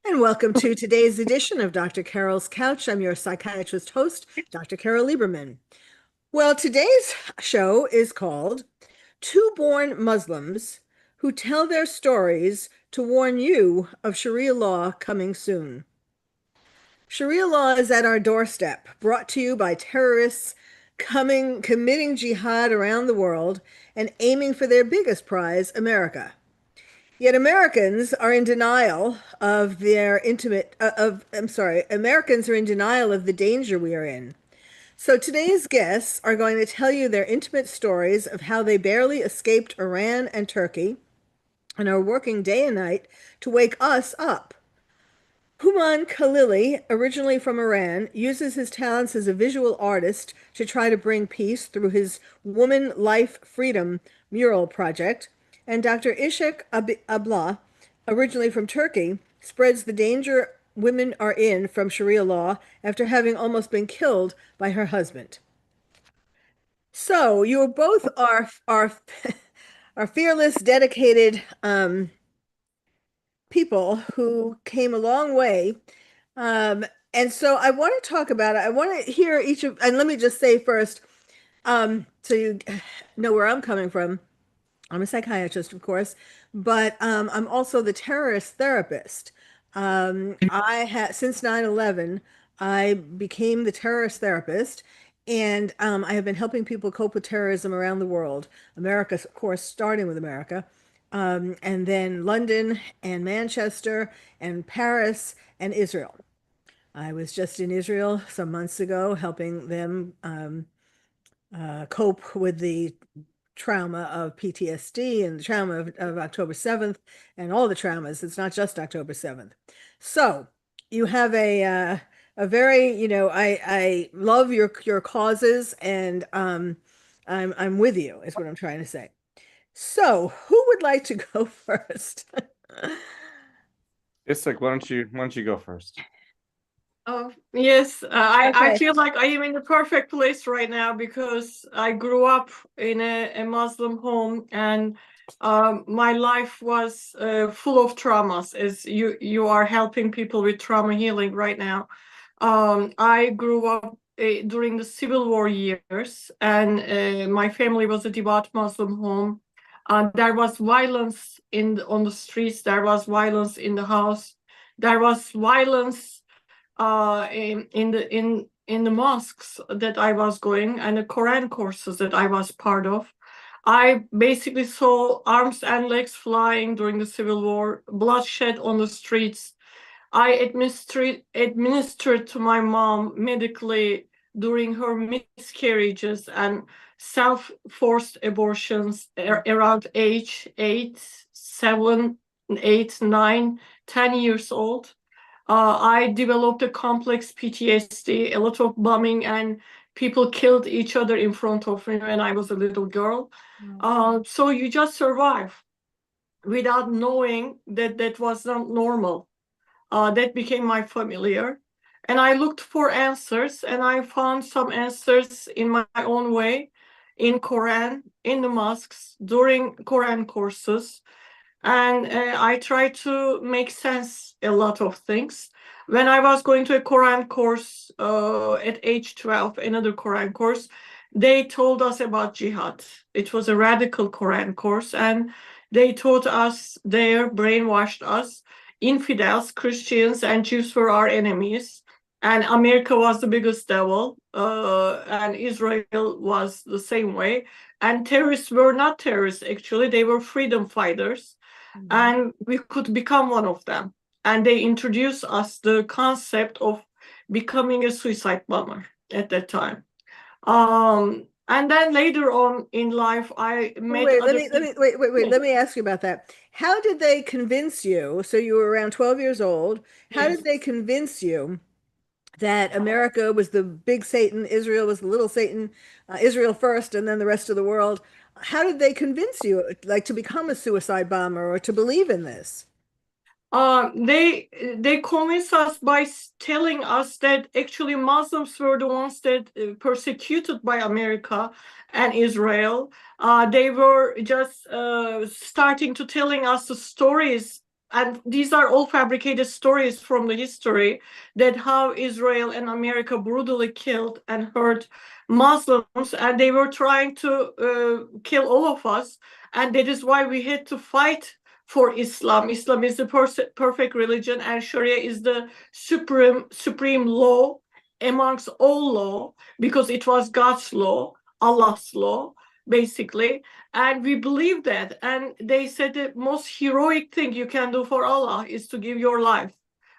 And welcome to today's edition of Dr. Carole's Couch. I'm your psychiatrist host, Dr. Carole Lieberman. Well, today's show is called Two Born Muslims Who Tell Their Stories to Warn You of Sharia Law Coming Soon. Sharia law is at our doorstep, brought to you by terrorists committing jihad around the world and aiming for their biggest prize, America. Yet Americans are in denial of Americans are in denial of the danger we are in. So today's guests are going to tell you their intimate stories of how they barely escaped Iran and Turkey and are working day and night to wake us up. Hooman Khalili, originally from Iran, uses his talents as a visual artist to try to bring peace through his Woman Life Freedom mural project. And Dr. Isik Abla, originally from Turkey, spreads the danger women are in from Sharia law after having almost been killed by her husband. So you both are fearless, dedicated people who came a long way. And so I want to talk about it. I want to hear each of, and let me just say first, so you know where I'm coming from. I'm a psychiatrist, of course, but I'm also the terrorist therapist. I had since 9/11, I became the terrorist therapist, and I have been helping people cope with terrorism around the world. America, of course, starting with America, and then London and Manchester and Paris and Israel. I was just in Israel some months ago helping them cope with the trauma of PTSD and the trauma of October 7th and all the traumas. It's not just October 7th. So you have a very, I love your causes, and I'm with you, is what I'm trying to say. So who would like to go first? Isik, why don't you go first? Oh, yes. I Okay. feel like I am in the perfect place right now because I grew up in a Muslim home, and my life was full of traumas, as you are helping people with trauma healing right now. I grew up during the Civil War years, and my family was a devout Muslim home. There was violence on the streets. There was violence in the house. There was violence in the mosques that I was going and the Quran courses that I was part of. I basically saw arms and legs flying during the Civil War, bloodshed on the streets. I administered to my mom medically during her miscarriages and self-forced abortions around age 8, 7, 8, 9, 10 years old. I developed a complex PTSD, a lot of bombing, and people killed each other in front of me when I was a little girl. So you just survive without knowing that that was not normal. That became my familiar. And I looked for answers, and I found some answers in my own way, in Quran, in the mosques, during Quran courses. And I try to make sense a lot of things. When I was going to a Quran course at age 12, another Quran course, they told us about jihad. It was a radical Quran course, and they taught us there, brainwashed us. Infidels, Christians, and Jews were our enemies, and America was the biggest devil, and Israel was the same way. And terrorists were not terrorists, actually, they were freedom fighters, and we could become one of them. And they introduced us the concept of becoming a suicide bomber at that time. And then later on in life, I met Wait, other wait. Yes. Let me ask you about that. How did they convince you? So you were around 12 years old. How Yes. did they convince you that America was the big Satan, Israel was the little Satan, Israel first, and then the rest of the world? How did they convince you, like, to become a suicide bomber or to believe in this? They convinced us by telling us that actually Muslims were the ones that persecuted by America and Israel. They were just starting to telling us the stories and these are all fabricated stories from the history, that how Israel and America brutally killed and hurt Muslims, and they were trying to kill all of us, and that is why we had to fight for Islam. Islam is the perfect religion, and Sharia is the supreme law amongst all law, because it was God's law, Allah's law, basically. And we believe that. And they said the most heroic thing you can do for Allah is to give your life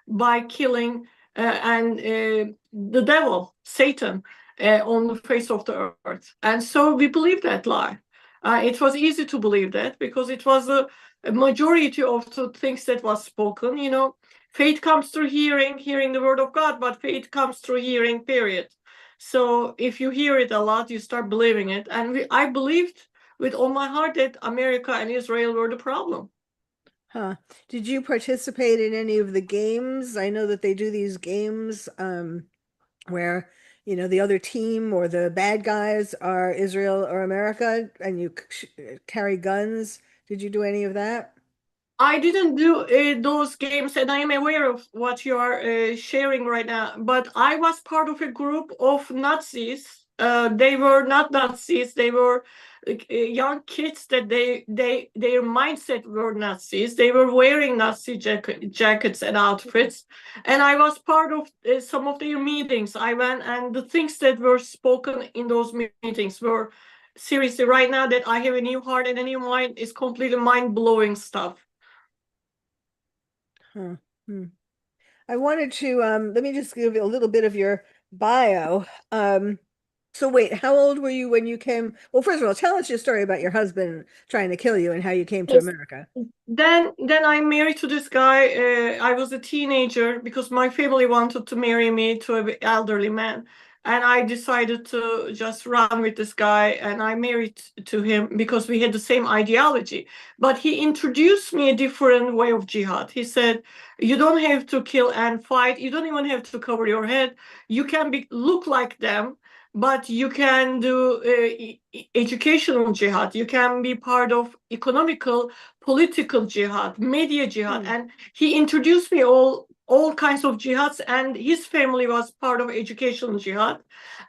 by killing the devil, Satan, on the face of the earth. And so we believe that lie. It was easy to believe that because it was a majority of the things that was spoken. You know, faith comes through hearing the word of God, but faith comes through hearing, period. So if you hear it a lot, you start believing it. And I believed with all my heart that America and Israel were the problem. Huh. Did you participate in any of the games? I know that they do these games where, you know, the other team or the bad guys are Israel or America, and you carry guns. Did you do any of that? I didn't do those games, and I am aware of what you are sharing right now. But I was part of a group of Nazis. They were not Nazis. They were young kids that their mindset were Nazis. They were wearing Nazi jackets and outfits, and I was part of some of their meetings. I went, and the things that were spoken in those meetings were seriously, right now that I have a new heart and a new mind, is completely mind-blowing stuff. Huh. Hmm. I wanted to let me just give you a little bit of your bio. So wait, how old were you when you came? Well, first of all, tell us your story about your husband trying to kill you and how you came to Yes. America. Then I married to this guy. I was a teenager because my family wanted to marry me to an elderly man, and I decided to just run with this guy, and I married to him because we had the same ideology. But he introduced me a different way of jihad. He said, "You don't have to kill and fight. You don't even have to cover your head. You can look like them." But you can do educational jihad. You can be part of economical, political jihad, media jihad. And he introduced me all kinds of jihads, and his family was part of educational jihad.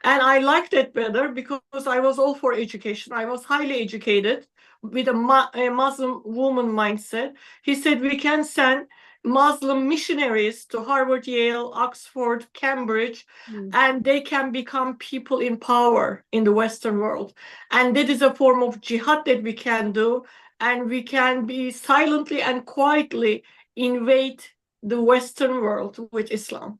And I liked it better because I was all for education. I was highly educated with a Muslim woman mindset. He said we can send Muslim missionaries to Harvard, Yale, Oxford, Cambridge, and they can become people in power in the Western world. And that is a form of jihad that we can do, and we can be silently and quietly invade the Western world with Islam.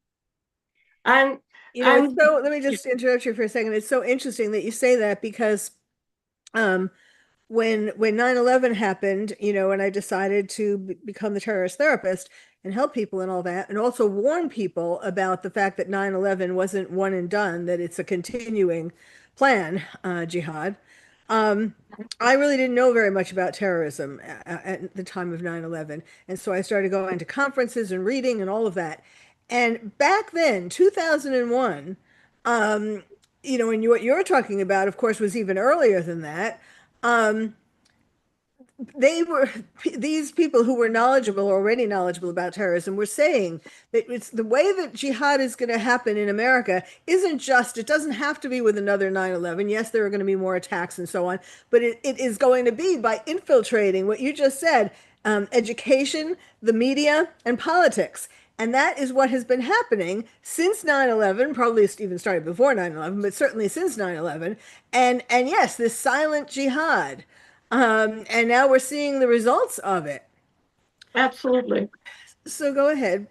And You know, so let me just interrupt you for a second. It's so interesting that you say that because when 9/11 happened, you know, and I decided to become the terrorist therapist and help people and all that, and also warn people about the fact that 9/11 wasn't one and done, that it's a continuing plan, jihad. I really didn't know very much about terrorism at the time of 9/11. And so I started going to conferences and reading and all of that. And back then, 2001, you know, and what you're talking about, of course, was even earlier than that. Um, they were these people who were knowledgeable, already knowledgeable about terrorism, were saying that it's the way that jihad is going to happen in America isn't just, it doesn't have to be with another 9/11. Yes, there are going to be more attacks and so on, but it is going to be by infiltrating what you just said, education, the media, and politics. And that is what has been happening since 9/11, probably even started before 9/11, but certainly since 9/11. And yes, this silent jihad. And now we're seeing the results of it. absolutely. So go ahead.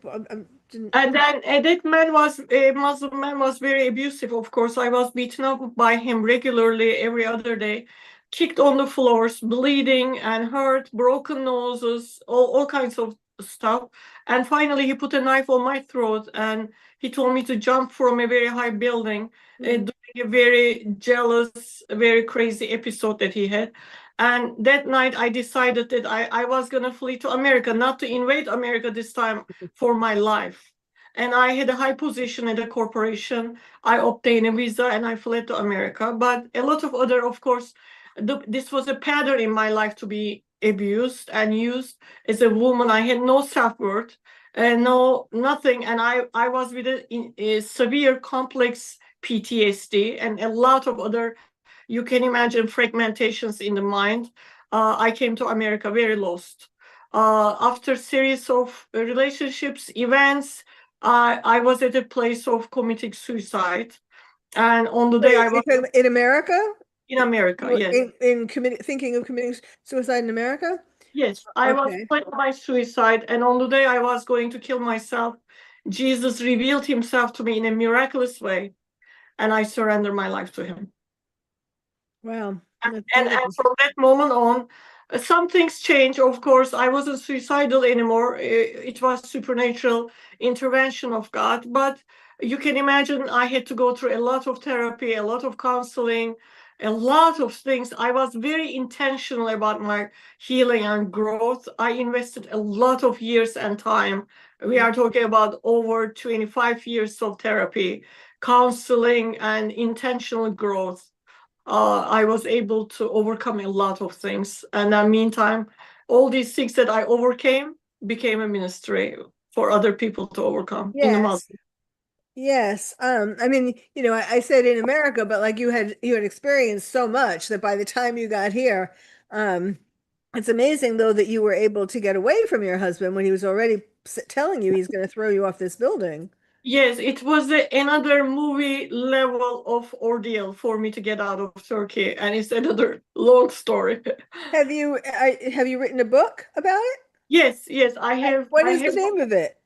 And then that man was a Muslim man, was very abusive. Of course, I was beaten up by him regularly every other day, kicked on the floors, bleeding and hurt, broken noses, all kinds of stuff. And finally, he put a knife on my throat and he told me to jump from a very high building, during a very jealous, very crazy episode that he had. And that night, I decided that I was going to flee to America, not to invade America this time, for my life. And I had a high position at a corporation. I obtained a visa and I fled to America. But a lot of other, of course, this was a pattern in my life to be abused and used as a woman. I had no self-worth and no nothing. And I was with a severe complex PTSD and a lot of other, you can imagine, fragmentations in the mind. I came to America very lost. After series of relationships, events, I was at a place of committing suicide. And on the day Wait, I was in America? in America, yes. In thinking of committing suicide in America? Yes, I was Okay. planning my suicide, and on the day I was going to kill myself, Jesus revealed himself to me in a miraculous way, and I surrendered my life to him. Wow. And, That's and, beautiful. and from that moment on, some things changed. Of course, I wasn't suicidal anymore. It was supernatural intervention of God. But you can imagine I had to go through a lot of therapy, a lot of counseling, a lot of things. I was very intentional about my healing and growth. I invested a lot of years and time. We are talking about over 25 years of therapy, counseling, and intentional growth. I was able to overcome a lot of things. And in the meantime, all these things that I overcame became a ministry for other people to overcome in the Yes. Muslim. Yes. I mean, I said in America, but like you had experienced so much that by the time you got here, um, it's amazing though that you were able to get away from your husband when he was already telling you he's going to throw you off this building. Yes, it was another movie level of ordeal for me to get out of Turkey, and it's another long story. Have you written a book about it? Yes, yes, I have. What I is the have name of it?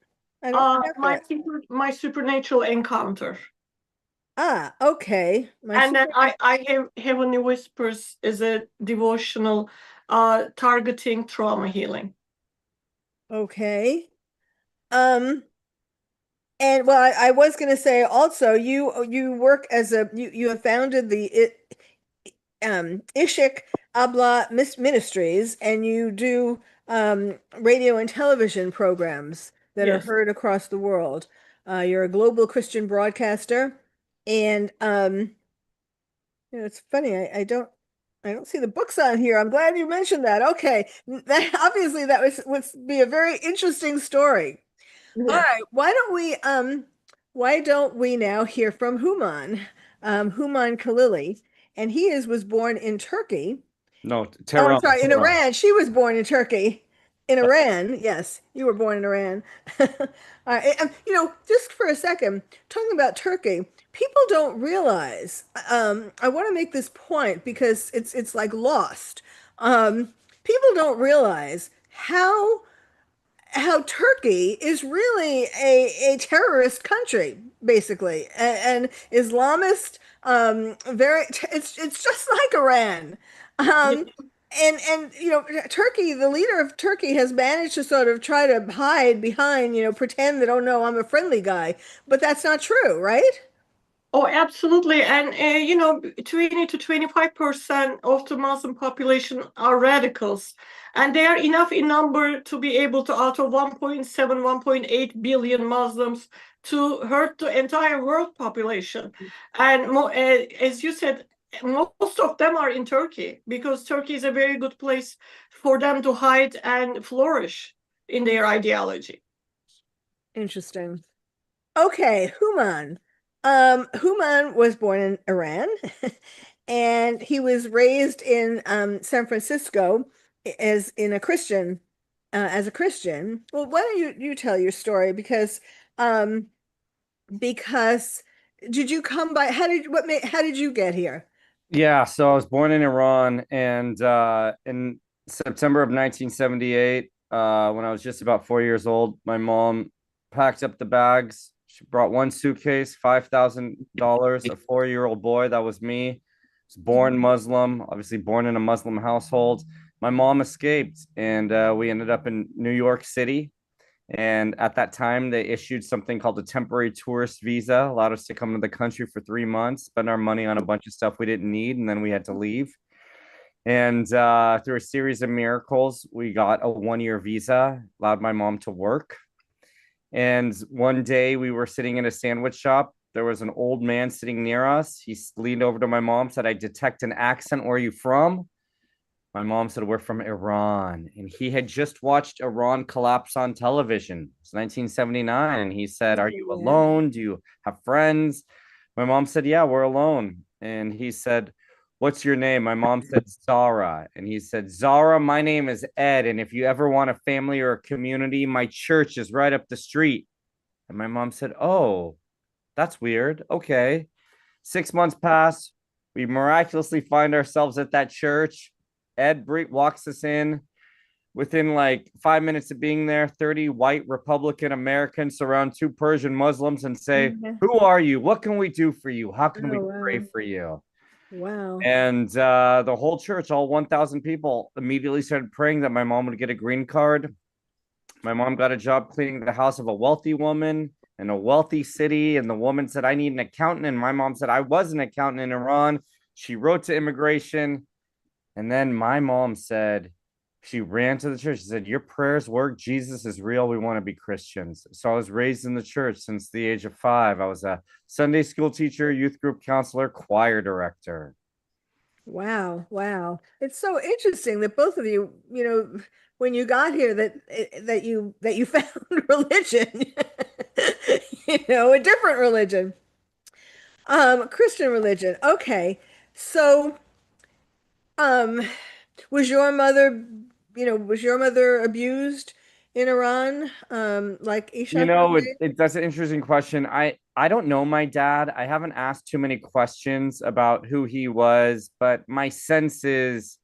I don't have my that. my supernatural encounter. Ah, okay. My And then super. I have Heavenly Whispers as a devotional targeting trauma healing. Okay. Um, and well, I was going to say also you work as you have founded the Isik Abla Ministries, and you do radio and television programs that are Yes. heard across the world. You're a global Christian broadcaster, and it's funny. I don't see the books on here. I'm glad you mentioned that. Okay, that obviously that would be a very interesting story. All Yes. right, why don't we now hear from Hooman, Hooman Khalili, and was born in Turkey. No, Oh, I'm Tehran, sorry, in Tehran. Iran. She was born in Turkey. In Iran, yes, you were born in Iran. All right, just for a second, talking about Turkey, people don't realize. I want to make this point because it's like lost. People don't realize how Turkey is really a terrorist country, basically, and Islamist. Very, it's just like Iran. Yes. And Turkey, the leader of Turkey, has managed to sort of try to hide behind, pretend that, oh no, I'm a friendly guy, but that's not true, right? Oh, absolutely. And 20 to 25% of the Muslim population are radicals. And they are enough in number to be able to, out of 1.7, 1.8 billion Muslims, to hurt the entire world population. And as you said, most of them are in Turkey because Turkey is a very good place for them to hide and flourish in their ideology. Interesting. Okay, Human. Human was born in Iran, and he was raised in San Francisco as a Christian. Well, why don't you tell your story because did you come by? How did you get here? Yeah, so I was born in Iran, and in September of 1978, when I was just about 4 years old, my mom packed up the bags. She brought one suitcase, $5,000, a 4-year-old boy. That was me. I was born Muslim, obviously born in a Muslim household. My mom escaped, and we ended up in New York City. And at that time, they issued something called a temporary tourist visa, allowed us to come to the country for 3 months, spend our money on a bunch of stuff we didn't need, and then we had to leave. And through a series of miracles, we got a 1 year visa, allowed my mom to work. And one day we were sitting in a sandwich shop. There was an old man sitting near us. He leaned over to my mom, said, "I detect an accent. Where are you from?" My mom said, we're from Iran. And he had just watched Iran collapse on television. It's 1979. And he said, are Oh, you yeah. alone? Do you have friends? My mom said, yeah, we're alone. And he said, what's your name? My mom said, Zara. And he said, Zara, my name is Ed. And if you ever want a family or a community, my church is right up the street. And my mom said, oh, that's weird. Okay. 6 months pass. We miraculously find ourselves at that church. Ed Breet walks us in. Within like 5 minutes of being there, 30 white Republican Americans surround two Persian Muslims and say, Mhm. who are you? What can we do for you? How can we Oh, pray wow. for you? Wow. And the whole church, all 1,000 people, immediately started praying that my mom would get a green card. My mom got a job cleaning the house of a wealthy woman in a wealthy city. And the woman said, I need an accountant. And my mom said, I was an accountant in Iran. She wrote to immigration. And then my mom said, she ran to the church. She said, your prayers work. Jesus is real. We want to be Christians. So I was raised in the church since the age of 5. I was a Sunday school teacher, youth group counselor, choir director. Wow. Wow. It's so interesting that both of you, when you got here that you found religion, a different religion. Christian religion. Okay. So, um, was your mother abused in Iran? Like Ishak was made? That's an interesting question. I don't know my dad. I haven't asked too many questions about who he was, but my sense is,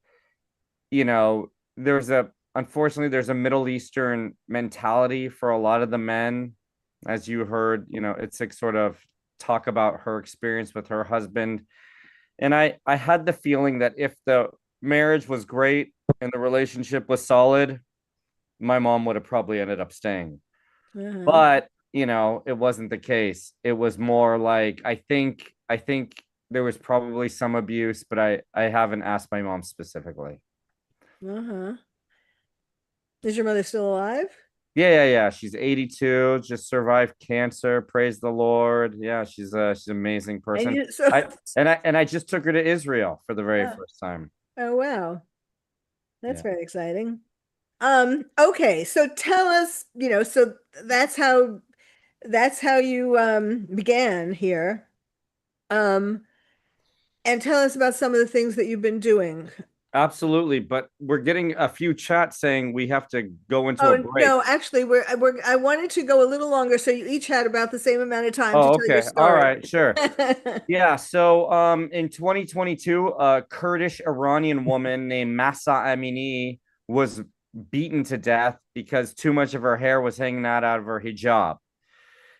there's a unfortunately there's a Middle Eastern mentality for a lot of the men. As you heard, it's like sort of talk about her experience with her husband. And I had the feeling that if the marriage was great and the relationship was solid, my mom would have probably ended up staying. Uh-huh. But it wasn't the case. It was more like I think there was probably some abuse, but I haven't asked my mom specifically. Uh-huh. Is your mother still alive? Yeah. She's 82, just survived cancer. Praise the Lord. Yeah, she's an amazing And person. you so I just took her to Israel for the very oh, first time. oh wow. That's Yeah. very exciting. Okay, so tell us, so that's how you began here. Um, and tell us about some of the things that you've been doing. Absolutely, but we're getting a few chats saying we have to go into a Oh break. no, actually I wanted to go a little longer so you each had about the same amount of time to Oh, tell your okay. All story. right, sure. Yeah, so in 2022, a Kurdish Iranian woman named Masa Amini was beaten to death because too much of her hair was hanging out of her hijab.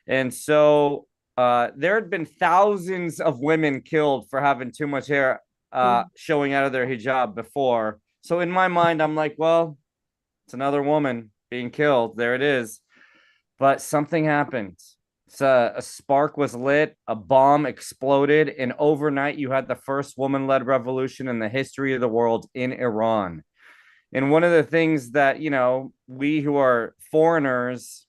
And so there had been thousands of women killed for having too much hair showing out of their hijab before. So in my mind, I'm like, well, it's another woman being killed. There it is. But something happened. So a spark was lit, a bomb exploded, and overnight you had the first woman-led revolution in the history of the world in Iran. And one of the things that, we who are foreigners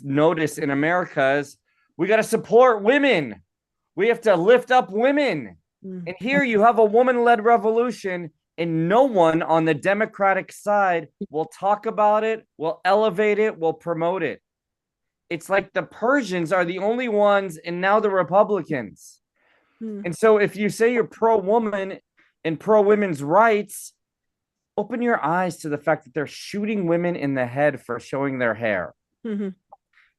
notice in America is we got to support women. We have to lift up women. Mm. And here you have a woman-led revolution, and no one on the Democratic side will talk about it, will elevate it, will promote it. It's like the Persians are the only ones, and now the Republicans. Mm. And so if you say you're pro woman and pro women's rights, open your eyes to the fact that they're shooting women in the head for showing their hair. Mhm.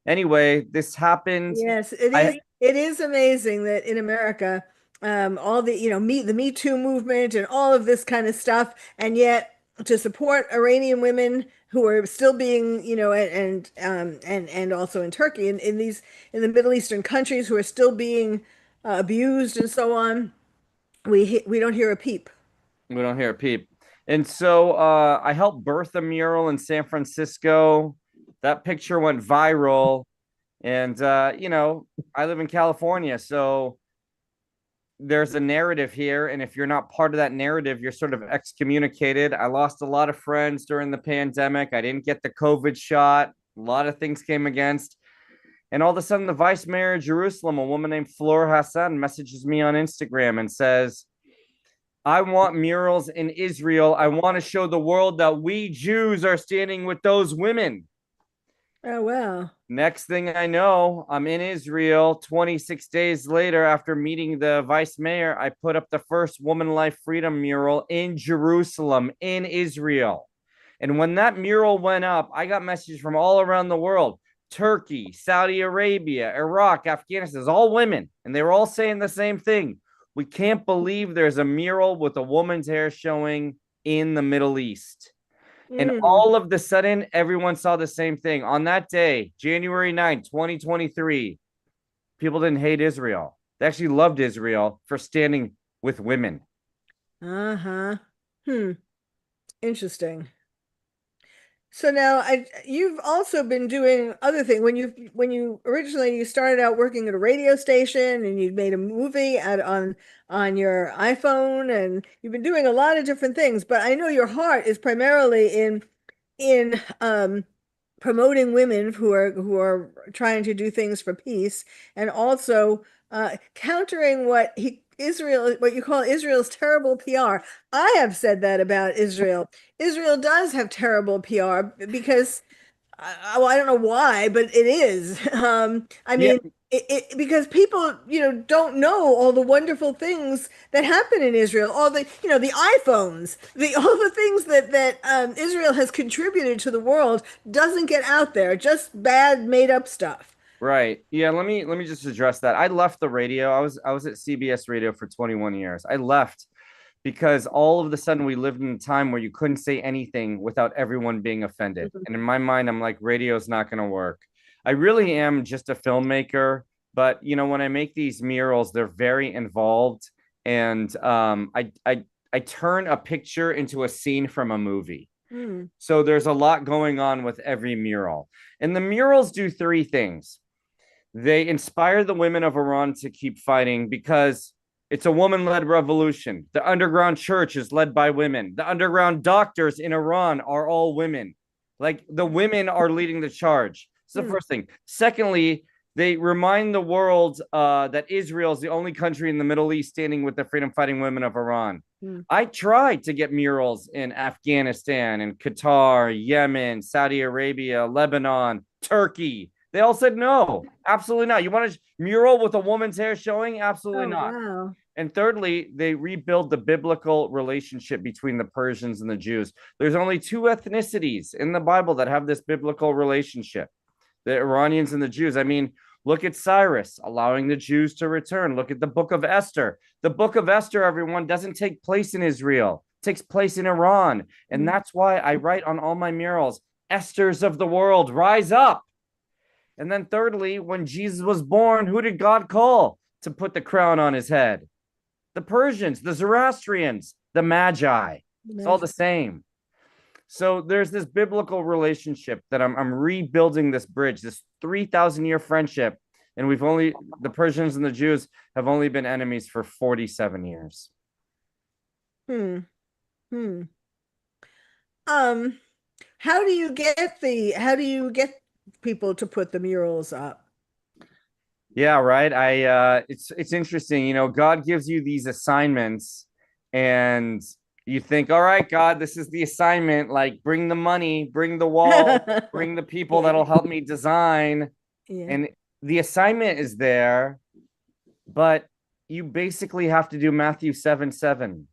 Anyway, this happened. Yes, it is. I It is amazing that in America, all the Me Too movement and all of this kind of stuff, and yet to support Iranian women who are still being, and also in Turkey and in the Middle Eastern countries who are still being abused and so on, we don't hear a peep. we don't hear a peep. And so I helped birth a mural in San Francisco. That picture went viral. And I live in California, so there's a narrative here, and if you're not part of that narrative, you're sort of excommunicated. I lost a lot of friends during the pandemic. I didn't get the COVID shot. A lot of things came against. And all of a sudden, the vice mayor of Jerusalem, a woman named Flora Hassan, messages me on Instagram and says, I want murals in Israel. I want to show the world that we Jews are standing with those women. Oh, wow. Next thing I know, I'm in Israel. 26 days later, after meeting the vice mayor, I put up the first Woman Life Freedom mural in Jerusalem, in Israel. And when that mural went up, I got messages from all around the world: Turkey, Saudi Arabia, Iraq, Afghanistan, all women. And they were all saying the same thing. We can't believe there's a mural with a woman's hair showing in the Middle East. And Mm. all of the sudden, everyone saw the same thing. On that day, January 9th, 2023, people didn't hate Israel. They actually loved Israel for standing with women. Uh-huh. Hmm. Interesting. So now you've also been doing other things. When you originally you started out working at a radio station and you made a movie on your iPhone, and you've been doing a lot of different things, but I know your heart is primarily in promoting women who are trying to do things for peace, and also countering what you call Israel's terrible PR. I have said that about Israel. Israel does have terrible PR because well, I don't know why, but it is. I Yeah, mean, because people, don't know all the wonderful things that happen in Israel, all the iPhones, all the things that Israel has contributed to the world doesn't get out there, just bad made up stuff. right. Yeah, let me just address that. I left the radio. I was at CBS Radio for 21 years. I left because all of a sudden we lived in a time where you couldn't say anything without everyone being offended. And in my mind, I'm like, radio's not going to work. I really am just a filmmaker, but when I make these murals, they're very involved, and I turn a picture into a scene from a movie. Hmm. So there's a lot going on with every mural, and the murals do three things. They inspire the women of Iran to keep fighting because it's a woman led revolution. The underground church is led by women. The underground doctors in Iran are all women. Like, the women are leading the charge. It's the Hmm. first thing. Secondly, they remind the world that Israel is the only country in the Middle East standing with the freedom fighting women of Iran. Hmm. I tried to get murals in Afghanistan and Qatar, Yemen, Saudi Arabia, Lebanon, Turkey. They all said no, absolutely not. You want a mural with a woman's hair showing? Absolutely Oh, not. wow. And thirdly, they rebuild the biblical relationship between the Persians and the Jews. There's only two ethnicities in the Bible that have this biblical relationship: the Iranians and the Jews. I mean, look at Cyrus allowing the Jews to return. Look at the book of Esther. The book of Esther, everyone, doesn't take place in Israel, it takes place in Iran. And Hmm. that's why I write on all my murals, Esther's of the world, rise up. And then thirdly, when Jesus was born, who did God call to put the crown on his head? The Persians, the Zoroastrians, the Magi. It's all the Imagine. same. So there's this biblical relationship that I'm rebuilding this bridge, this 3,000-year friendship. And the Persians and the Jews have only been enemies for 47 years. Hmm. Hmm. Um, how do you get people to put the murals up? Yeah, right. It's interesting. God gives you these assignments, and you think, all right, God, this is the assignment. Like, bring the money, bring the wall, bring the people Yeah. that'll help me design. Yeah. And the assignment is there, but you basically have to do Matthew 7:7.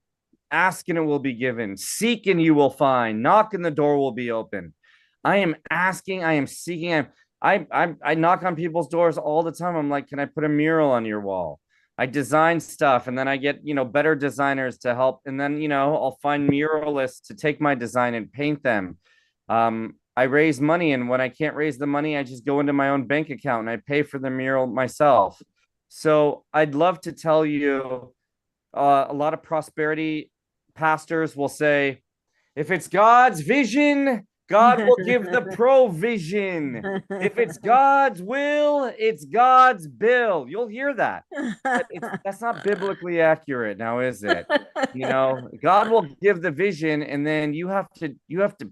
Ask and it will be given. Seek and you will find. Knock and the door will be open. I am asking. I am seeking. I knock on people's doors all the time. I'm like, can I put a mural on your wall? I design stuff, and then I get better designers to help, and then I'll find muralists to take my design and paint them. I raise money, and when I can't raise the money, I just go into my own bank account and I pay for the mural myself. So I'd love to tell you, a lot of prosperity pastors will say, if it's God's vision, God will give the provision. If it's God's will, it's God's bill. You'll hear that. But that's not biblically accurate now, is it? God will give the vision, and then you have to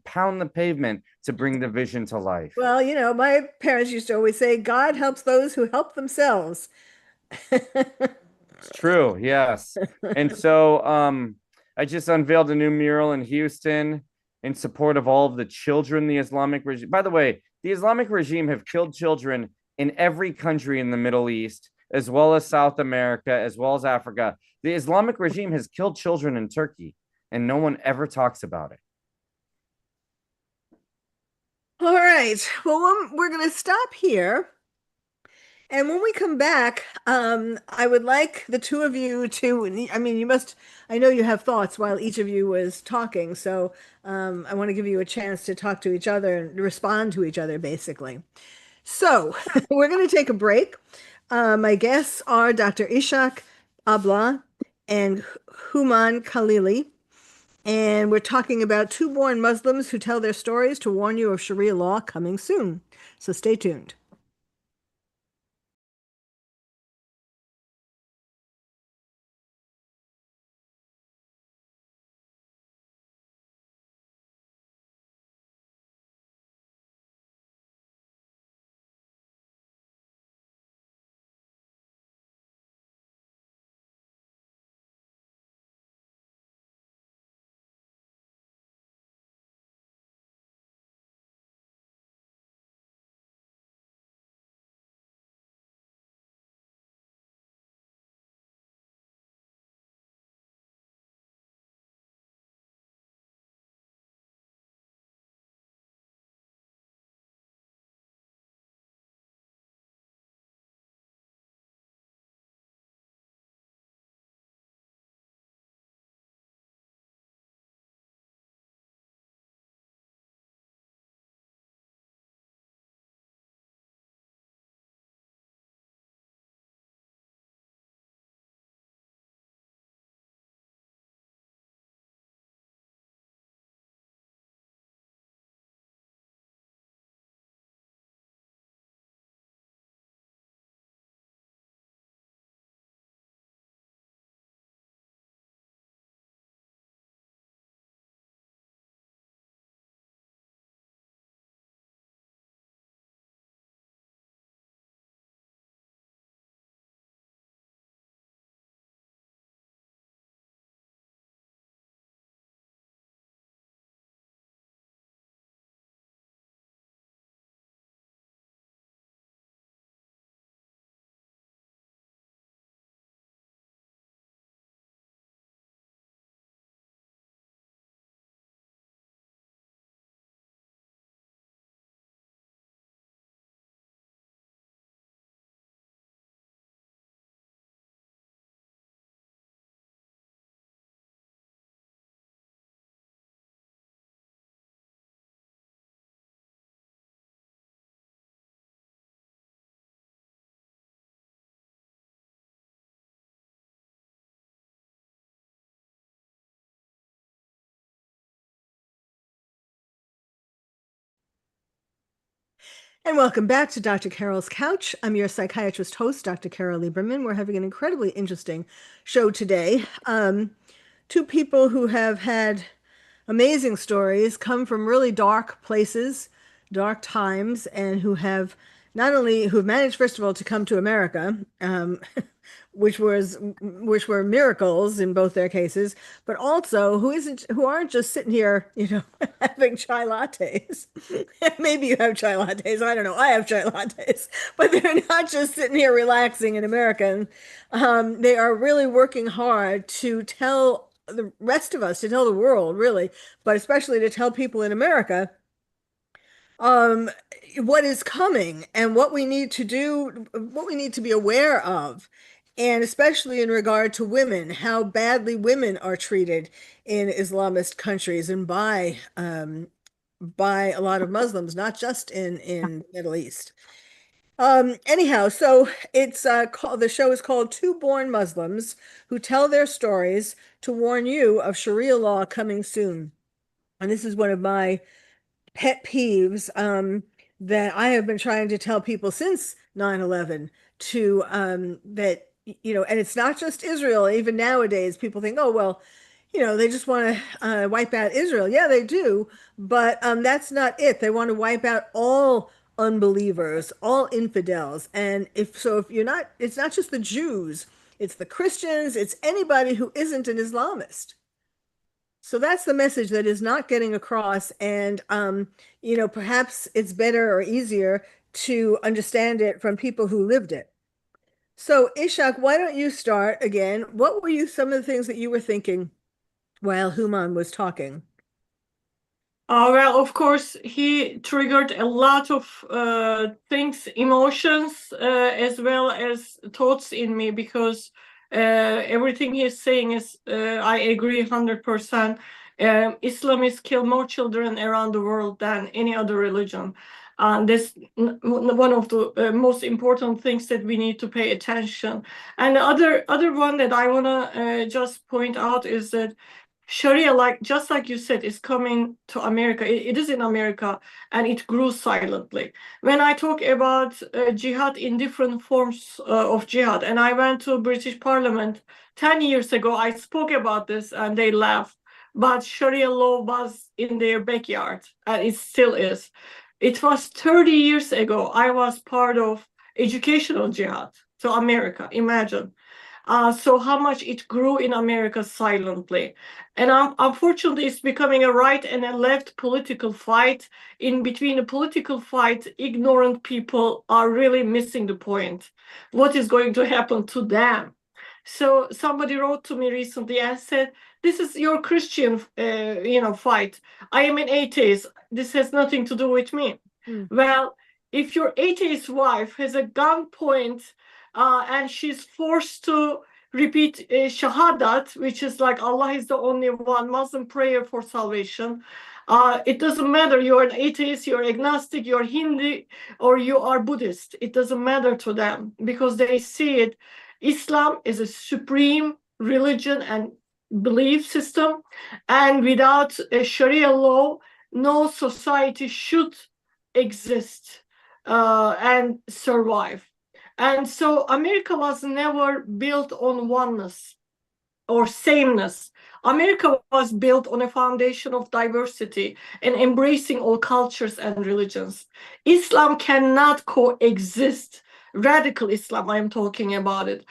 pound the pavement to bring the vision to life. Well, my parents used to always say, God helps those who help themselves. It's true, yes. And so I just unveiled a new mural in Houston in support of all of the children the Islamic regime. By the way, the Islamic regime have killed children in every country in the Middle East, as well as South America, as well as Africa. The Islamic regime has killed children in Turkey, and no one ever talks about it. All right. Well, we're going to stop here. And when we come back, I would like the two of you to, I mean, I know you have thoughts while each of you was talking. So I want to give you a chance to talk to each other and respond to each other, basically. So we're going to take a break. My guests are Dr. Isik Abla and Hooman Khalili. And we're talking about two born Muslims who tell their stories to warn you of Sharia law coming soon. So stay tuned. And welcome back to Dr. Carol's Couch. I'm your psychiatrist host, Dr. Carole Lieberman. We're having an incredibly interesting show today. Two people who have had amazing stories, come from really dark places, dark times, and who have not only who have managed, first of all, to come to America, which were miracles in both their cases, but also who aren't just sitting here, having chai lattes. Maybe you have chai lattes. I don't know. I have chai lattes, but they're not just sitting here relaxing in America. They are really working hard to tell the rest of us, to tell the world, really, but especially to tell people in America um, what is coming and what we need to do, what we need to be aware of, and especially in regard to women, how badly women are treated in Islamist countries and by a lot of Muslims, not just in Middle East. Anyhow, so it's called the show is called Two Born Muslims Who Tell Their Stories to Warn You of Sharia Law Coming Soon. And this is one of my pet peeves that I have been trying to tell people since 9/11 to that and it's not just Israel. Even nowadays, people think, oh, well, they just want to wipe out Israel. Yeah, they do, but that's not it. They want to wipe out all unbelievers, all infidels. And if you're not, it's not just the Jews, it's the Christians, it's anybody who isn't an Islamist. So that's the message that is not getting across. And, perhaps it's better or easier to understand it from people who lived it. So, Ishak, why don't you start again? What were some of the things that you were thinking while Human was talking? Well, of course, he triggered a lot of things, emotions, as well as thoughts in me because everything he's saying is, I agree 100%. Islamists kill more children around the world than any other religion. That's one of the most important things that we need to pay attention. And the other one that I want to just point out is that Sharia, like just like you said, is coming to America. It is in America, and it grew silently. When I talk about jihad in different forms of jihad, and I went to British Parliament 10 years ago, I spoke about this, and they laughed. But Sharia law was in their backyard, and it still is. It was 30 years ago. I was part of educational jihad to America. Imagine. So how much it grew in America silently. And unfortunately, it's becoming a right and a left political fight. In between the political fight, ignorant people are really missing the point. What is going to happen to them? So somebody wrote to me recently and said, "This is your Christian, fight. I am an atheist. This has nothing to do with me." Hmm. Well, if your atheist wife has a gunpoint and she's forced to repeat shahadat, which is like Allah is the only one, Muslim prayer for salvation. It doesn't matter you're an atheist, you're agnostic, you're Hindu, or you are Buddhist. It doesn't matter to them because they see it. Islam is a supreme religion and belief system, and without a Sharia law, no society should exist and survive. And so America was never built on oneness or sameness. America was built on a foundation of diversity and embracing all cultures and religions. Islam cannot coexist. Radical Islam, I am talking about it,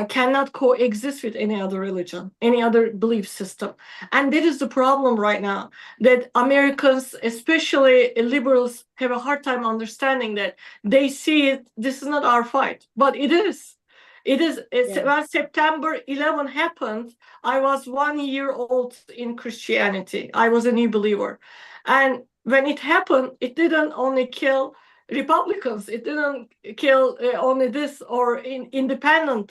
cannot coexist with any other religion, any other belief system. And that is the problem right now, that Americans, especially liberals, have a hard time understanding that they see it, this is not our fight, but it is. It is. Yeah. When September 11 happened, I was 1 year old in Christianity. I was a new believer. And when it happened, it didn't only kill Republicans. It didn't kill only this or independent,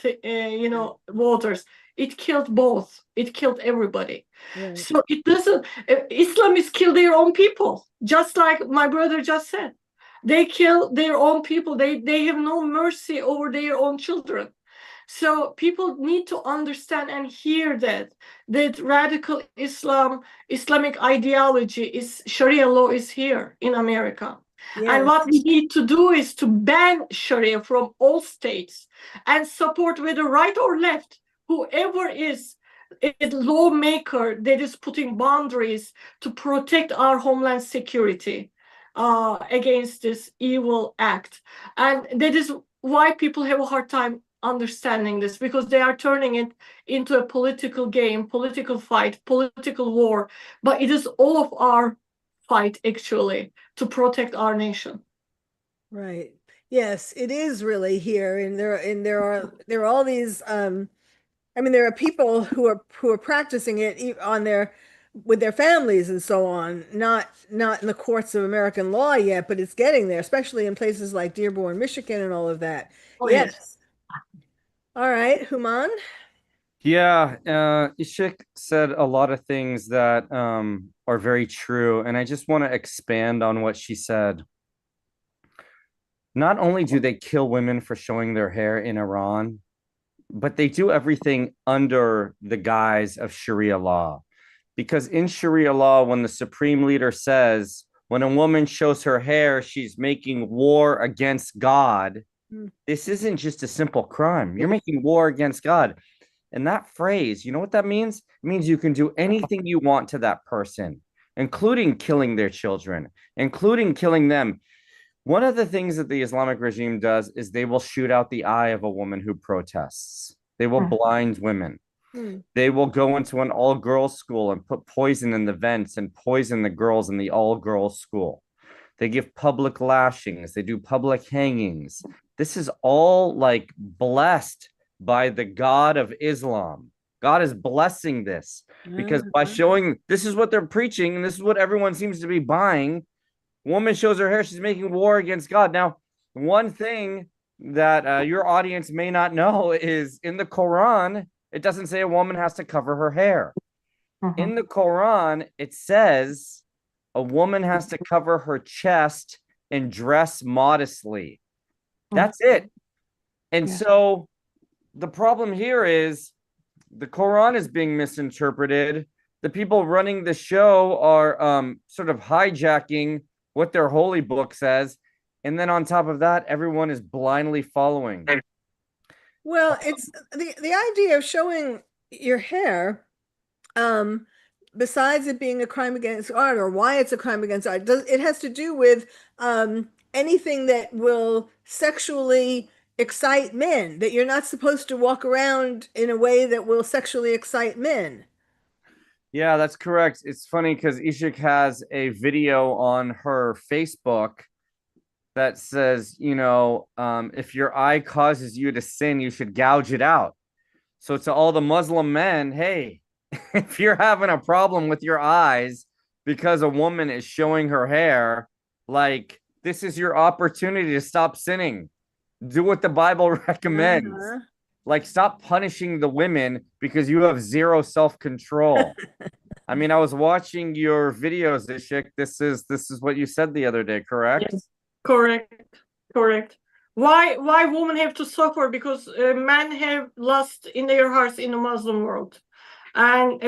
voters. It killed both. It killed everybody. Right. So it doesn't, Islamists kill their own people, just like my brother just said. They kill their own people. They have no mercy over their own children. So people need to understand and hear that radical Islamic ideology is Sharia law is here in America. And Yes. what we need to do is to ban Sharia from all states and support whether right or left, whoever is a lawmaker that is putting boundaries to protect our homeland security against this evil act. And that is why people have a hard time understanding this, because they are turning it into a political game, political fight, political war. But it is all of our fight, actually, to protect our nation. Right. Yes, it is really here, and there are all these. There are people who are practicing it on their with their families and so on. Not in the courts of American law yet, but it's getting there, especially in places like Dearborn, Michigan, and all of that. Oh, yes. Yes. All right, Human. Yeah, Ishik said a lot of things that are very true, and I just want to expand on what she said. Not only do they kill women for showing their hair in Iran, but they do everything under the guise of Sharia law. Because in Sharia law, when the supreme leader says, when a woman shows her hair, she's making war against God, this isn't just a simple crime. You're making war against God. And that phrase, you know what that means? It means you can do anything you want to that person, including killing their children, including killing them. One of the things that the Islamic regime does is they will shoot out the eye of a woman who protests. They will blind women. Hmm. They will go into an all-girls school and put poison in the vents and poison the girls in the all-girls school. They give public lashings, they do public hangings. This is all like blessed by the God of Islam. God is blessing this because by Uh-huh. showing this is what they're preaching and this is what everyone seems to be buying. Woman shows her hair, she's making war against God. Now, one thing that your audience may not know is in the Quran, it doesn't say a woman has to cover her hair. Mhm. In the Quran, it says a woman has to cover her chest and dress modestly. Mhm. That's it. And Yeah. so the problem here is the Quran is being misinterpreted. The people running the show are sort of hijacking what their holy book says. And then on top of that, everyone is blindly following. Well, it's the idea of showing your hair, um, besides it being a crime against art or why it's a crime against art, it has to do with anything that will sexually excite men, that you're not supposed to walk around in a way that will sexually excite men. Yeah, that's correct. It's funny because Ishik has a video on her Facebook that says, if your eye causes you to sin, you should gouge it out. So to all the Muslim men, hey, if you're having a problem with your eyes because a woman is showing her hair, like this is your opportunity to stop sinning. Do what the Bible recommends. Uh-huh. Like stop punishing the women because you have zero self-control. I mean, I was watching your videos, Ishik. This is what you said the other day, correct? Yes. Correct. Correct. Why women have to suffer? Because men have lust in their hearts in the Muslim world, and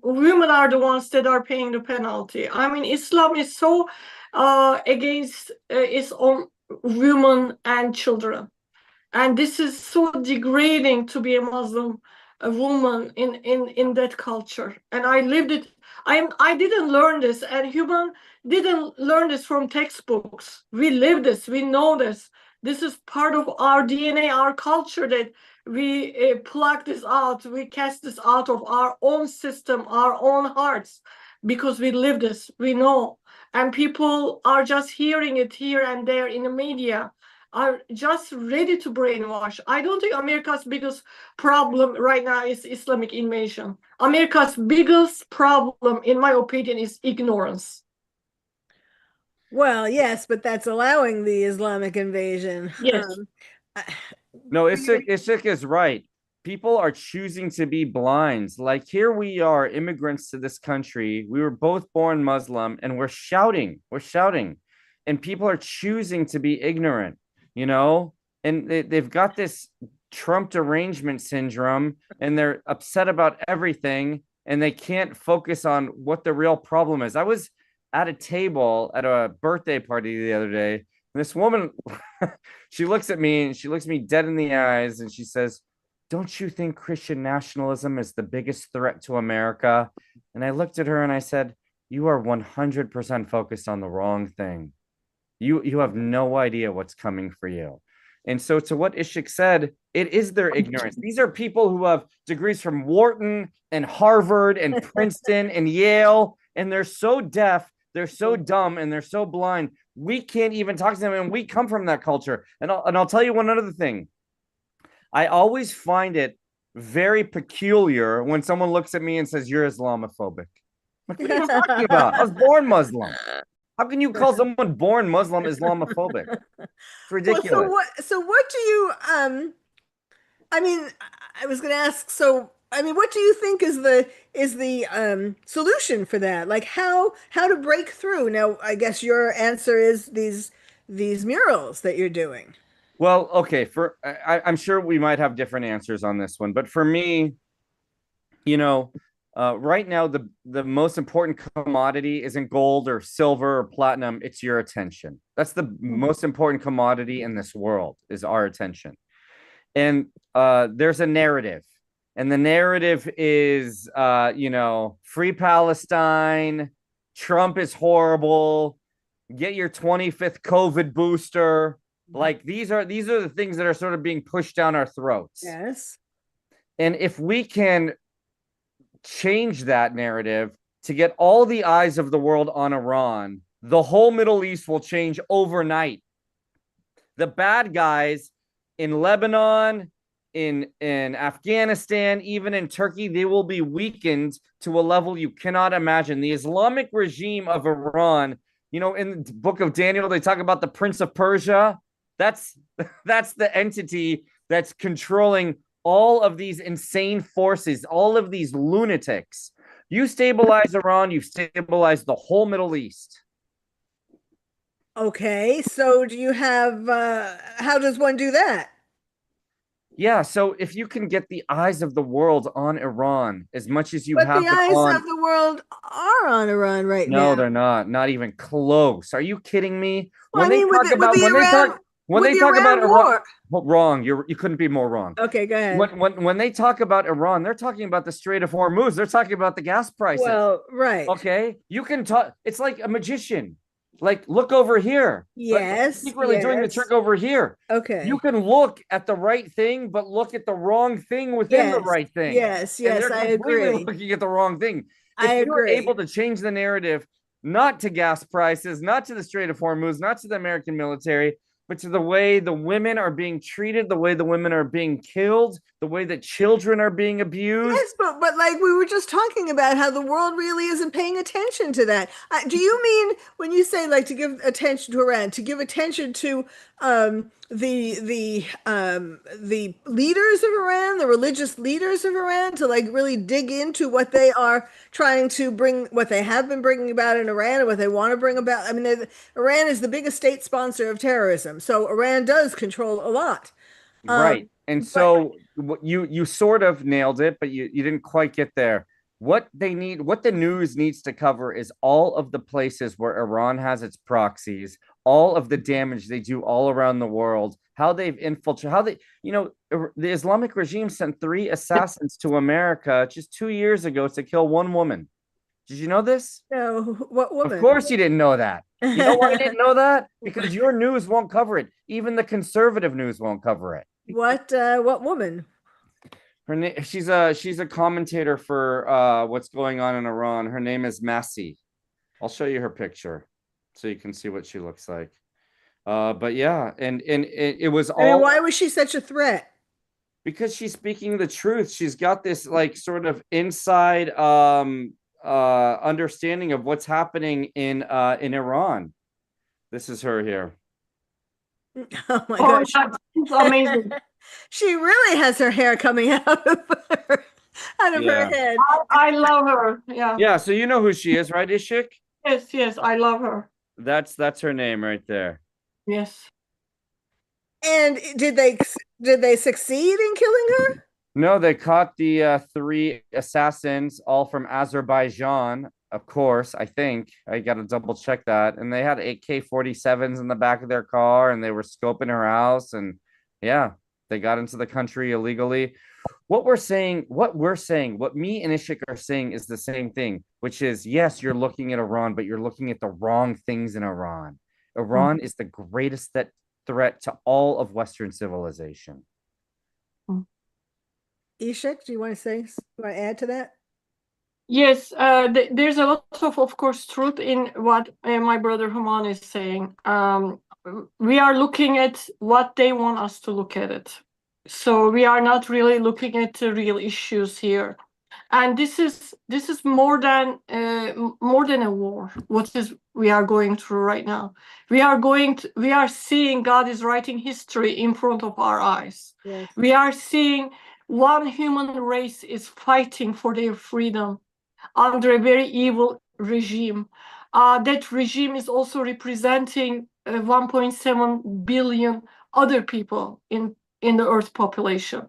women are the ones that are paying the penalty. I mean, Islam is so against its own women and children. And this is so degrading to be a Muslim, a woman in that culture. And I lived it. I didn't learn this, and human didn't learn this from textbooks. We live this. We know this. This is part of our DNA, our culture, that we pluck this out. We cast this out of our own system, our own hearts, because we live this. We know, and people are just hearing it here and there in the media, are just ready to brainwash. I don't think America's biggest problem right now is Islamic invasion. America's biggest problem, in my opinion, is ignorance. Well, yes, but that's allowing the Islamic invasion. Yes. I- No, Ishik is right. People are choosing to be blind. Like here we are, immigrants to this country. We were both born Muslim and we're shouting. We're shouting. And people are choosing to be ignorant, you know? And they've got this Trump derangement syndrome and they're upset about everything and they can't focus on what the real problem is. I was at a table at a birthday party the other day. And this woman she looks at me and she looks me dead in the eyes and she says, "Don't you think Christian nationalism is the biggest threat to America?" And I looked at her and I said, "You are 100% focused on the wrong thing. You have no idea what's coming for you." And so, to what Ishik said, it is their ignorance. These are people who have degrees from Wharton and Harvard and Princeton and Yale, and they're so deaf, they're so dumb, and they're so blind. We can't even talk to them, and we come from that culture. And I'll tell you one other thing. I always find it very peculiar when someone looks at me and says, "You're Islamophobic." Like, what are you talking about? I was born Muslim. How can you call someone born Muslim Islamophobic? It's Well, so ridiculous. what do you I mean, I was going to ask, so I mean, what do you think is the solution for that? Like how to break through? Now, I guess your answer is these murals that you're doing. Well, okay, I'm sure we might have different answers on this one, but for me, you know, right now the most important commodity isn't gold or silver or platinum, it's your attention. That's the most important commodity in this world is our attention. And there's a narrative. And the narrative is free Palestine, Trump is horrible, get your 25th COVID booster. Like these are the things that are sort of being pushed down our throats. Yes. And if we can change that narrative to get all the eyes of the world on Iran, the whole Middle East will change overnight. The bad guys in Lebanon, in Afghanistan, even in Turkey, they will be weakened to a level you cannot imagine. The Islamic regime of Iran, you know, in the book of Daniel, they talk about the Prince of Persia. That's the entity that's controlling all of these insane forces, all of these lunatics. You stabilize Iran, you stabilize the whole Middle East. Okay, so do you have how does one do that? Yeah, so if you can get the eyes of the world on Iran as much as you But have the them eyes on, of the world are on Iran right no, now. they're not even close. Are you kidding me? Well, When I they mean, with talk the about when with they the talk about Iran Iran, war. well, wrong. You couldn't be more wrong. Okay, go ahead. When they talk about Iran, they're talking about the Strait of Hormuz. They're talking about the gas prices. Well, right. Okay, you can talk. It's like a magician. Like, look over here. Like, Yes, secretly doing the trick yes. over here. You Okay. can look at the right thing, but look at the wrong thing within the Yes, right thing. yes, And yes, they're I completely agree. looking at the wrong thing. I If they were able agree. to change the narrative, not to gas prices, not to the Strait of Hormuz, not to the American military, but to the way the women are being treated, the way the women are being killed, the way that children are being abused. Yes, but like we were just talking about how the world really isn't paying attention to that. Do you mean when you say like to give attention to Iran, to give attention to the leaders of Iran, the religious leaders of Iran, to like really dig into what they are trying to bring, what they have been bringing about in Iran, and what they want to bring about? I mean, Iran is the biggest state sponsor of terrorism, so Iran does control a lot. Right. And But so you sort of nailed it, but you didn't quite get there. What they need, what the news needs to cover is all of the places where Iran has its proxies, all of the damage they do all around the world, how they've infiltrated, how they, you know, the Islamic regime sent 3 assassins to America just 2 years ago to kill one woman. Did you know this? no, what Of woman? course you didn't know that. You know why I didn't know that? Because your news won't cover it. Even the conservative news won't cover it. What woman? Her name, she's a commentator for what's going on in Iran. Her name is Massey. I'll show you her picture so you can see what she looks like. But yeah, and it was I mean, all why was she such a threat? because she's speaking the truth. She's got this like sort of inside understanding of what's happening in Iran. This is her here. Oh my Oh, gosh. that's amazing. She really has her hair coming out of out of her Yeah. head. I love her. Yeah. Yeah, so you know who she is, right, Ishik? Yes, yes, I love her. That's her name right there. Yes. And did they succeed in killing her? No, they caught the 3 assassins, all from Azerbaijan, of course, I think. I got to double check that. And they had AK-47s in the back of their car and they were scoping her house. And yeah, they got into the country illegally. What me and Ishik are saying is the same thing, which is yes, you're looking at Iran, but you're looking at the wrong things in Iran. Iran is the greatest threat to all of Western civilization. Ishak, do you want to add to that? Yes, there's a lot of course, truth in what my brother Hooman is saying. We are looking at what they want us to look at it. So we are not really looking at the real issues here. And this is more than a war. What is we are going through right now? We are seeing God is writing history in front of our eyes. Yes. We are seeing one human race is fighting for their freedom under a very evil regime. That regime is also representing 1.7 billion other people in the Earth population.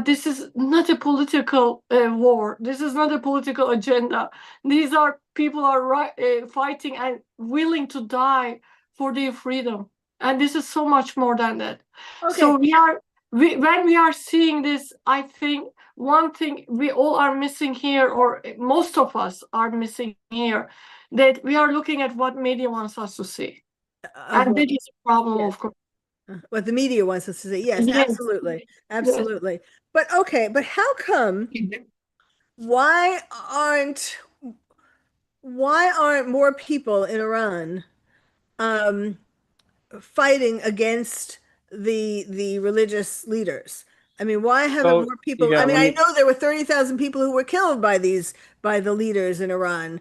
This is not a political war. This is not a political agenda. These are people are fighting and willing to die for their freedom. And this is so much more than that. Okay. So when we are seeing this, I think one thing we all are missing here, or most of us are missing here, that we are looking at what media wants us to see. And that is a problem, yes. of course. What the media wants us to say. Yes, Yes. absolutely. Absolutely. But okay, but how come why aren't why aren't more people in Iran um, fighting against the religious leaders? I mean, why haven't So more people? yeah, I mean, let I me. know there were 30,000 people who were killed by the leaders in Iran,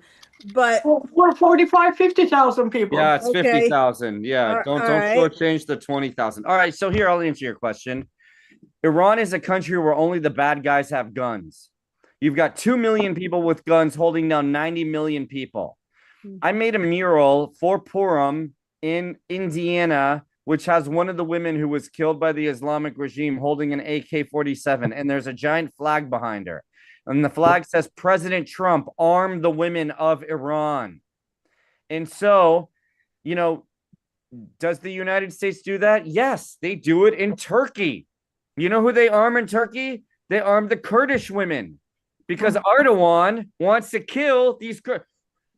but For 45, 50,000 people. Yeah, it's okay, 50,000. Yeah, all don't right, shortchange the 20,000. All right, so here I'll answer your question. Iran is a country where only the bad guys have guns. You've got 2 million people with guns holding down 90 million people. I made a mural for Purim in Indiana, which has one of the women who was killed by the Islamic regime holding an AK-47, and there's a giant flag behind her. And the flag says, President Trump, arm the women of Iran. And so, you know, does the United States do that? Yes, they do it in Turkey. You know who they arm in Turkey? They arm the Kurdish women because Erdogan wants to kill these.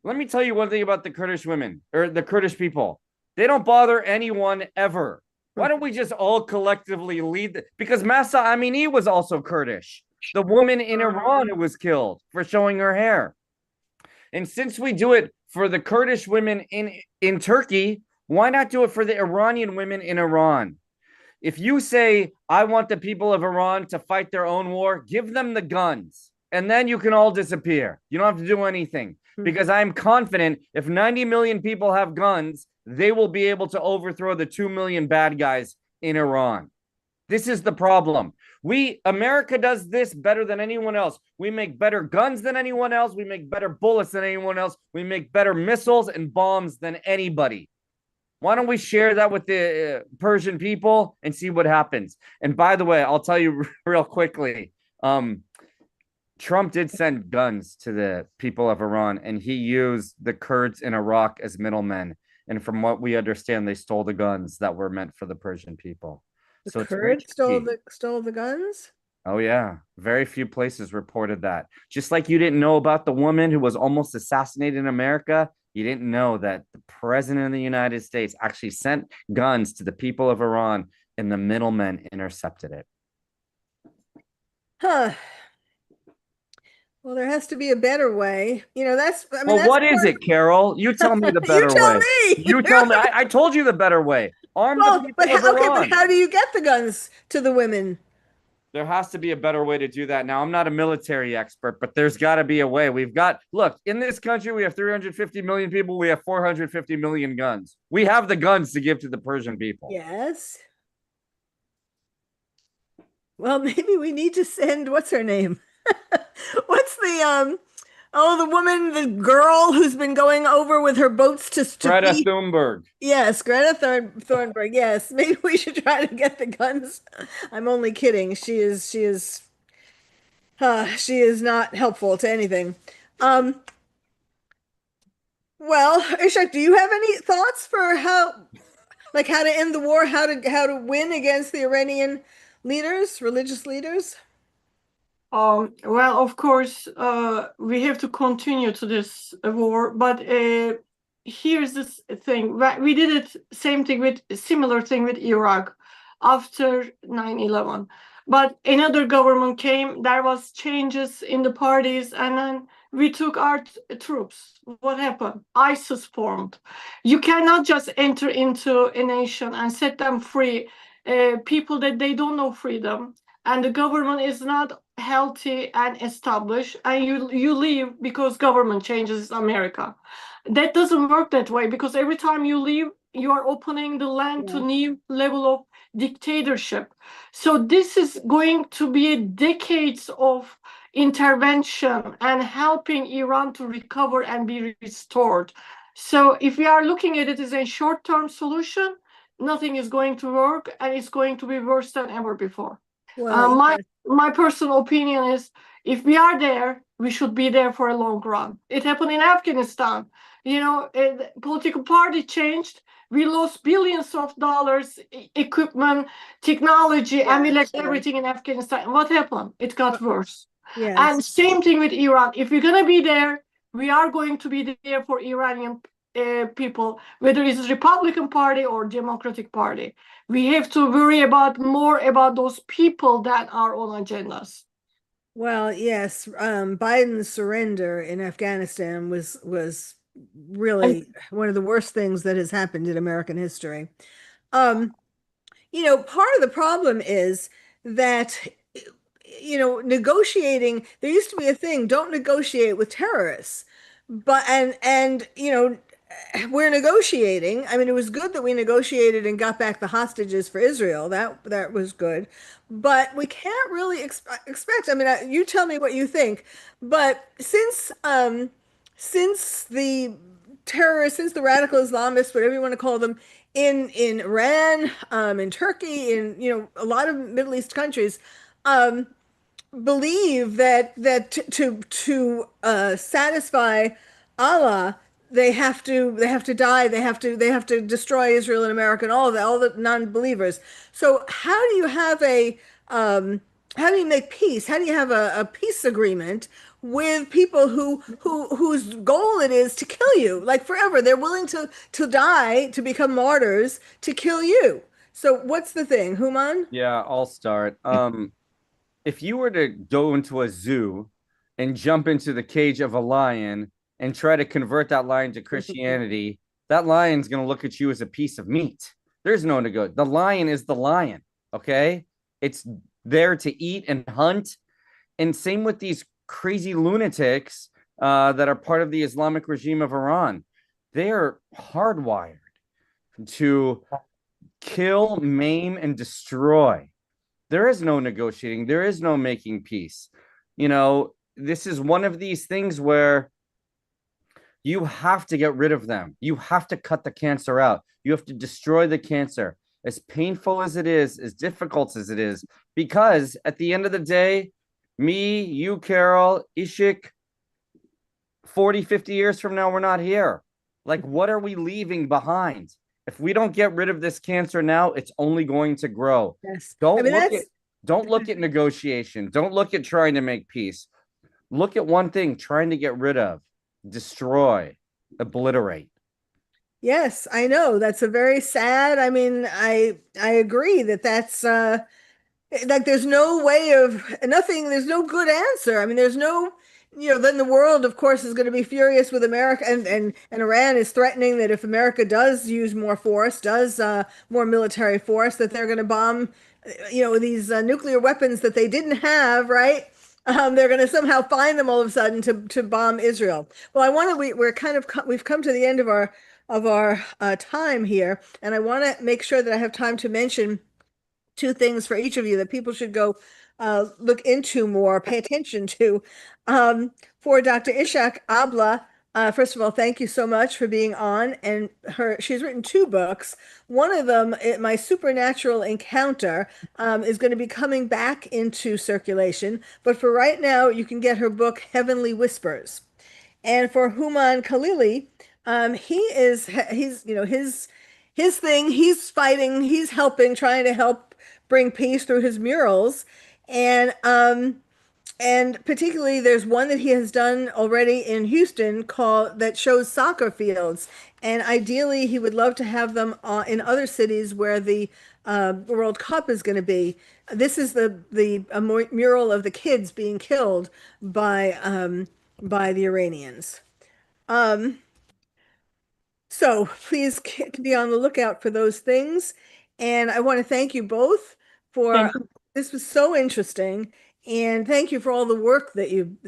Let me tell you one thing about the Kurdish women or the Kurdish people. They don't bother anyone ever. Why don't we just all collectively lead? Because Masa Amini was also Kurdish, the woman in Iran who was killed for showing her hair. And since we do it for the Kurdish women in Turkey, why not do it for the Iranian women in Iran? If you say, I want the people of Iran to fight their own war, give them the guns, and then you can all disappear. You don't have to do anything because I'm confident if 90 million people have guns, they will be able to overthrow the 2 million bad guys in Iran. This is the problem. America does this better than anyone else. We make better guns than anyone else. We make better bullets than anyone else. We make better missiles and bombs than anybody. Why don't we share that with the Persian people and see what happens? And by the way, I'll tell you real quickly. Trump did send guns to the people of Iran, and he used the Kurds in Iraq as middlemen. And from what we understand, they stole the guns that were meant for the Persian people. the So it's very Kurds tricky. stole the guns. Oh, yeah. Very few places reported that. Just like you didn't know about the woman who was almost assassinated in America, you didn't know that the president of the United States actually sent guns to the people of Iran and the middlemen intercepted it. Huh. Well, there has to be a better way. I mean, Well, that's what is it, Carole? You tell me the you better tell way. me. You tell me. I told you the better way. Arm the Well, people of okay, but Iran. how do you get the guns to the women? There has to be a better way to do that. Now, I'm not a military expert, but there's got to be a way. Look, in this country, we have 350 million people. We have 450 million guns. We have the guns to give to the Persian people. Yes. Well, maybe we need to send, what's her name? What's the woman, the girl who's been going over with her boats to Greta feed. Thunberg. Yes, Thornburg. Yes, maybe we should try to get the guns. I'm only kidding. She is not helpful to anything. Um, well, Ishak, do you have any thoughts for how to end the war, how to win against the Iranian leaders, religious leaders? Well, of course, we have to continue to this war, but here's this thing. We did it same thing with similar thing with Iraq after 9/11. But another government came, there was changes in the parties, and then we took our troops. What happened? ISIS formed. You cannot just enter into a nation and set them free, people that they don't know freedom, and the government is not healthy and established, and you leave because government changes America. That doesn't work that way, because every time you leave, you are opening the land to Yeah. new level of dictatorship. So this is going to be decades of intervention and helping Iran to recover and be restored. So if we are looking at it as a short-term solution, nothing is going to work, and it's going to be worse than ever before. Well, My yes. my personal opinion is, if we are there, we should be there for a long run. It happened in Afghanistan. Political party changed. We lost billions of dollars, equipment, technology, and we Yes, lost yes. everything in Afghanistan. What happened? It got worse. And Yes. same thing with Iran. If we're gonna be there, we are going to be there for Iranian people, whether it's Republican Party or Democratic Party. We have to worry more about those people that are on agendas. Well, yes, Biden's surrender in Afghanistan was And really one of the worst things that has happened in American history. Um, part of the problem is that, negotiating, there used to be a thing, don't negotiate with terrorists. But we're negotiating. I mean, it was good that we negotiated and got back the hostages for Israel. That was good. But we can't really expect, I mean, you tell me what you think. But since the terrorists, since the radical Islamists, whatever you want to call them, in Iran, in Turkey, in a lot of Middle East countries, um, believe that to satisfy Allah, they have to die, they have to destroy Israel and America and all the non-believers. So um, how do you make peace? How do you have a peace agreement with people whose goal it is to kill you like forever? They're willing to die, to become martyrs, to kill you. So what's the thing, Human? Yeah, I'll start. If you were to go into a zoo and jump into the cage of a lion and try to convert that lion to Christianity, that lion's going to look at you as a piece of meat. There's no nego. The lion is the lion, okay? It's there to eat and hunt. And same with these crazy lunatics that are part of the Islamic regime of Iran. They are hardwired to kill, maim, and destroy. There is no negotiating, there is no making peace. This is one of these things where you have to get rid of them. You have to cut the cancer out. You have to destroy the cancer, as painful as it is, as difficult as it is, because at the end of the day, me, you, Carole, Isik, 40, 50 years from now, we're not here. Like, what are we leaving behind? If we don't get rid of this cancer now, it's only going to grow. Yes. I Don't mean, look at that's don't look at negotiation. Don't look at trying to make peace. Look at one thing, trying to get rid of, destroy, obliterate. yes, I know. That's a very sad. I mean, I agree that that's like there's no way of nothing, there's no good answer. I mean, there's no, then the world, of course, is going to be furious with America, and Iran is threatening that if America does use more force, does more military force, that they're going to bomb, these nuclear weapons that they didn't have, right? They're going to somehow find them all of a sudden to bomb Israel. Well, we've come to the end of our time here, and I want to make sure that I have time to mention two things for each of you that people should go look into more, pay attention to. Um, for Dr. Ishak Abla, first of all, thank you so much for being on. And she's written two books. One of them, My Supernatural Encounter, is going to be coming back into circulation. But for right now, you can get her book, Heavenly Whispers. And for Hooman Khalili, he's his thing. He's fighting. He's helping, trying to help bring peace through his murals, and particularly there's one that he has done already in Houston called that shows soccer fields, and ideally he would love to have them in other cities where the World Cup is going to be. This is the mural of the kids being killed by the Iranians. Um, so please be on the lookout for those things. And I want to thank you both for thank you. this was so interesting. And thank you for all the work that you've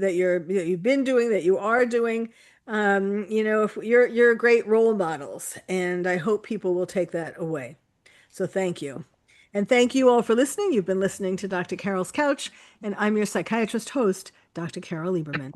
been doing, that you are doing. If you're great role models, and I hope people will take that away. So thank you. And thank you all for listening. You've been listening to Dr. Carole's Couch, and I'm your psychiatrist host, Dr. Carole Lieberman.